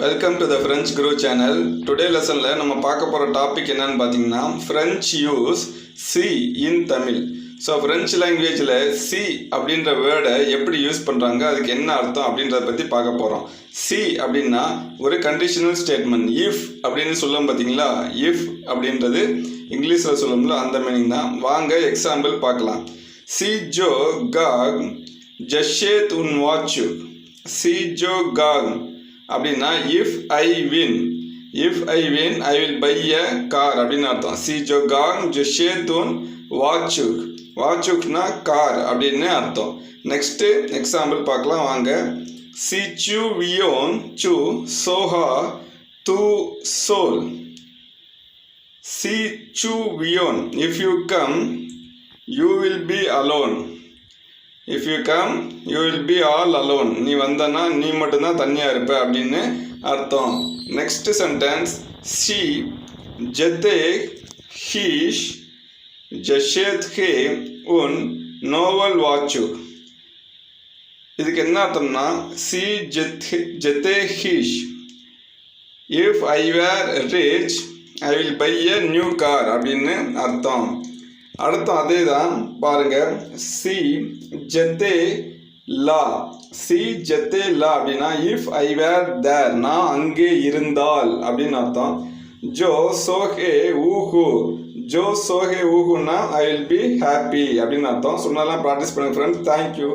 Welcome to the French crew channel. Today லெசனில் நம்ம பார்க்க போகிற டாபிக் என்னன்னு பார்த்தீங்கன்னா ஃப்ரெஞ்ச் யூஸ் சி இன் தமிழ். ஸோ ஃப்ரெஞ்ச் லாங்குவேஜில் சி அப்படின்ற வேர்டை எப்படி யூஸ் பண்ணுறாங்க, அதுக்கு என்ன அர்த்தம் அப்படின்றத பற்றி பார்க்க போகிறோம். சி அப்படின்னா ஒரு கண்டிஷனல் ஸ்டேட்மெண்ட். இஃப் அப்படின்னு சொல்லும் பார்த்தீங்களா, இஃப் அப்படின்றது இங்கிலீஷில் சொல்லும்ல அந்த மீனிங் தான். வாங்க எக்ஸாம்பிள் பார்க்கலாம். சி ஜோ காக் ஜஷேத் உன் வாட்சு. சி ஜோ காக் அப்படின்னா if I win I will buy a car அப்படின்னு அர்த்தம். சி ஜோ காங் ஜஷேத்துன் வாட்சுக். வாட்சுக்னா கார் அப்படின்னு அர்த்தம். நெக்ஸ்ட்டு எக்ஸாம்பிள் பார்க்கலாம் வாங்க. சி சு வியோன் சு சோஹா து சோல். சி சு வியோன் if you come you will be alone. If you come you will be all alone. நீ வந்தனா நீ மட்டும்தான் தனியாக இருப்ப அப்படின்னு அர்த்தம். நெக்ஸ்ட் சென்டென்ஸ் சி ஜெத்தே ஹீஷ் ஜஷேத் ஹே உன் நோவல் வாட்சு. இதுக்கு என்ன அர்த்தம்னா சி ஜெத்தே ஹீஷ் if I were rich I will buy a new car அப்படின்னு அர்த்தம். அடுத்தம் அதே தான் பாருங்க. சி ஜெத்தே லா. சி ஜெத்தே லா அப்படின்னா இஃப் ஐ வேர் தேர், நான் அங்கே இருந்தால் அப்படின்னு அர்த்தம். ஜோ சோஹே ஊஹு. ஜோ சோஹே ஊஹுன்னா ஐ வில் பி ஹாப்பி அப்படின்னு அர்த்தம். சொன்னாலாம் ப்ராக்டிஸ் பண்ணுங்க ஃப்ரெண்ட்ஸ். தேங்க்யூ.